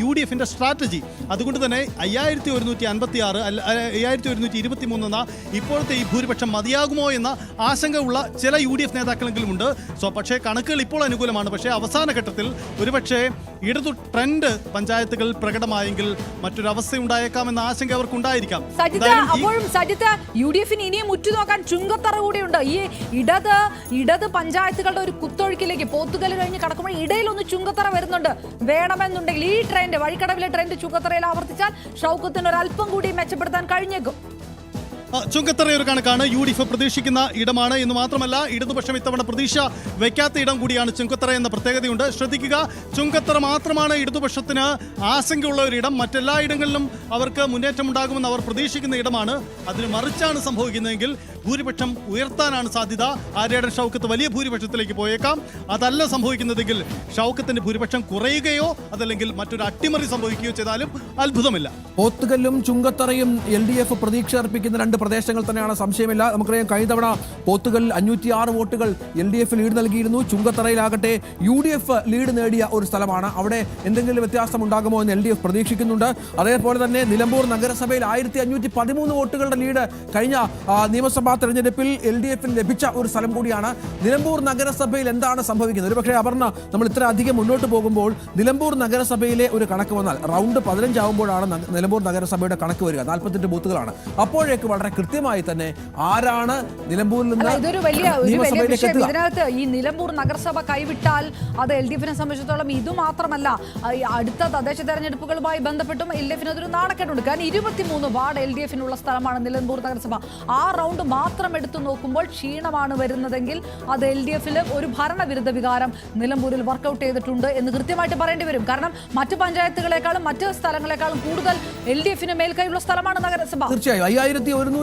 UDFിൻ്റെ strategy. അതുകൊണ്ട് തന്നെ 5156 5123 എന്ന ഇപ്പോഴത്തെ ഈ ഭൂരിപക്ഷം മതിയാകുമോ എന്ന ആശങ്ക ഉള്ള ചില UDF നേതാക്കളെങ്കിലും ഉണ്ട്. പക്ഷേ കണക്കുകൾ ഇപ്പോൾ അനുകൂലമാണ്. പക്ഷേ അവസാന ഘട്ടത്തിൽ ഒരുപക്ഷെ ഇടതു ട്രെൻഡ് പഞ്ചായത്തുകൾ പ്രകടമായെങ്കിൽ മറ്റൊരവസ്ഥ ഉണ്ടായേക്കാമെന്ന ആശങ്ക അവർക്കുണ്ടായിരിക്കാം. UDFിന് ഇനിയും ഉറ്റുനോക്കാൻ ചുങ്കത്തറ കൂടിയുണ്ട്. ഈ ഇടത് പഞ്ചായത്തുകളുടെ ഒരു കുത്തൊഴുക്കിലേക്ക് പോത്തുകൽ കഴിഞ്ഞ് കടക്കുമ്പോൾ ഇടയിലൊന്ന് ചുങ്കത്തറ വരുന്നുണ്ട്. വേണമെന്നുണ്ടെങ്കിൽ ഈ ട്രെൻഡ്, വഴിക്കടവിലെ ട്രെൻഡ് ചുങ്കത്തറയിൽ ആവർത്തിച്ചാൽ ഷൗക്കത്തിന് ഒരല്പം കൂടി മെച്ചപ്പെടുത്താൻ കഴിഞ്ഞേക്കും. ചുങ്കത്തറ ഒരു കണക്കാണ്. UDF പ്രതീക്ഷിക്കുന്ന ഇടമാണ് എന്ന് മാത്രമല്ല, ഇടതുപക്ഷം ഇത്തവണ പ്രതീക്ഷ വയ്ക്കാത്ത ഇടം കൂടിയാണ് ചുങ്കത്തറ എന്ന പ്രത്യേകതയുണ്ട്. ശ്രദ്ധിക്കുക, ചുങ്കത്തറ മാത്രമാണ് ഇടതുപക്ഷത്തിന് ആശങ്കയുള്ള ഒരു ഇടം. മറ്റെല്ലാ ഇടങ്ങളിലും അവർക്ക് മുന്നേറ്റം ഉണ്ടാകുമെന്ന് അവർ പ്രതീക്ഷിക്കുന്ന ഇടമാണ്. അതിന് മറിച്ചാണ് സംഭവിക്കുന്നതെങ്കിൽ ഭൂരിപക്ഷം ഉയർത്താനാണ് സാധ്യത. ആര്യാടൻ ഷൗക്കത്ത് വലിയ ഭൂരിപക്ഷത്തിലേക്ക് പോയേക്കാം. അതല്ല സംഭവിക്കുന്നതെങ്കിൽ ഷൗക്കത്തിന്റെ ഭൂരിപക്ഷം കുറയുകയോ അതല്ലെങ്കിൽ മറ്റൊരു അട്ടിമറി സംഭവിക്കുകയോ ചെയ്താലും അത്ഭുതമില്ല. പോത്തുകല്ലും ചുങ്കത്തറയും LDF പ്രതീക്ഷ അർപ്പിക്കുന്ന രണ്ട് പ്രദേശങ്ങൾ തന്നെയാണ്, സംശയമില്ല. നമുക്കറിയാം കഴിഞ്ഞ തവണ പോത്തുകൽ 506 വോട്ടുകൾ LDF ലീഡ് നൽകിയിരുന്നു. ചുങ്കത്തറയിലാകട്ടെ UDF ലീഡ് നേടിയ ഒരു സ്ഥലമാണ്. അവിടെ എന്തെങ്കിലും വ്യത്യാസം ഉണ്ടാകുമോ എന്ന് LDF പ്രതീക്ഷിക്കുന്നുണ്ട്. അതേപോലെ തന്നെ നിലമ്പൂർ നഗരസഭയിൽ 1513 വോട്ടുകളുടെ ലീഡ് കഴിഞ്ഞ നിയമസഭാ തെരഞ്ഞെടുപ്പിൽ LDFിന് ലഭിച്ച ഒരു സ്ഥലം കൂടിയാണ്. നിലമ്പൂർ നഗരസഭയിൽ എന്താണ് സംഭവിക്കുന്നത്? ഒരുപക്ഷെ അപർണ, നമ്മൾ ഇത്ര അധികം മുന്നോട്ട് പോകുമ്പോൾ നിലമ്പൂർ നഗരസഭയിലെ ഒരു കണക്ക് വന്നാൽ റൗണ്ട് 15 ആകുമ്പോഴാണ് നിലമ്പൂർ നഗരസഭയുടെ കണക്ക് വരിക. 48 ബൂത്തുകളാണ്. അപ്പോഴേക്ക് വളരെ കൃത്യമായി തന്നെ ആരാണ് നിലമ്പൂരിൽ നിന്ന് ഇതൊരു വലിയ വിഷയം. ഇതിനകത്ത് ഈ നിലമ്പൂർ നഗരസഭ കൈവിട്ടാൽ അത് LDFിനെ സംബന്ധിച്ചിടത്തോളം ഇതുമാത്രമല്ല, അടുത്ത തദ്ദേശ തെരഞ്ഞെടുപ്പുകളുമായി ബന്ധപ്പെട്ടും LDFിന് അതൊരു നാണക്കേടുണ്ട്. കാരണം 23 വാർഡ് LDFിനുള്ള സ്ഥലമാണ് നിലമ്പൂർ നഗരസഭ. ആ റൗണ്ട് മാത്രം എടുത്തു നോക്കുമ്പോൾ ക്ഷീണമാണ് വരുന്നതെങ്കിൽ അത് LDFിൽ ഒരു ഭരണവിരുദ്ധ വികാരം നിലമ്പൂരിൽ വർക്കൗട്ട് ചെയ്തിട്ടുണ്ട് എന്ന് കൃത്യമായിട്ട് പറയേണ്ടി വരും. കാരണം മറ്റു പഞ്ചായത്തുകളെക്കാളും മറ്റ് സ്ഥലങ്ങളെക്കാളും കൂടുതൽ LDFിന് മേൽക്കൈയുള്ള സ്ഥലമാണ് നഗരസഭ. തീർച്ചയായും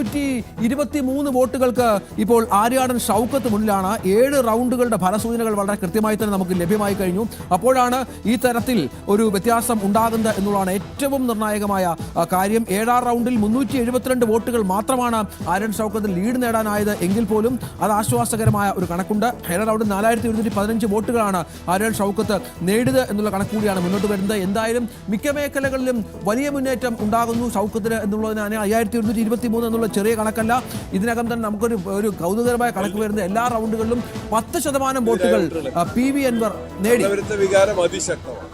5123 വോട്ടുകൾക്ക് ഇപ്പോൾ ആര്യാടൻ ഷൗക്കത്ത് മുന്നിലാണ്. 7 റൗണ്ടുകളുടെ ഫലസൂചനകൾ വളരെ കൃത്യമായി തന്നെ നമുക്ക് ലഭ്യമായി കഴിഞ്ഞു. അപ്പോഴാണ് ഈ തരത്തിൽ ഒരു വ്യത്യാസം ഉണ്ടാകുന്നത് എന്നുള്ളതാണ് ഏറ്റവും നിർണായകമായ കാര്യം. 7ാം റൗണ്ടിൽ 372 വോട്ടുകൾ മാത്രമാണ് ആര്യാടൻ ഷൗക്കത്ത് ലീഡ് നേടാനായത് എങ്കിൽ പോലും അത് ആശ്വാസകരമായ ഒരു കണക്കുണ്ട്. 7ാം റൗണ്ടിൽ 4115 വോട്ടുകളാണ് ആര്യാടൻ ഷൗക്കത്ത് നേടിയത് എന്നുള്ള കണക്ക് കൂടിയാണ് മുന്നോട്ട് വരുന്നത്. എന്തായാലും മിക്ക മേഖലകളിലും വലിയ മുന്നേറ്റം ഉണ്ടാകുന്നു ഷൗക്കത്തിന് എന്നുള്ളതിനാണ്. 5123 എന്നുള്ള ചെറിയ കണക്കല്ല. ഇതിനകം തന്നെ നമുക്കൊരു കൗതുകരമായ കണക്ക് വരുന്നത് എല്ലാ റൗണ്ടുകളിലും 10% വോട്ടുകൾ PV അൻവർ നേടി. വികാരം അതിശക്തമാണ്.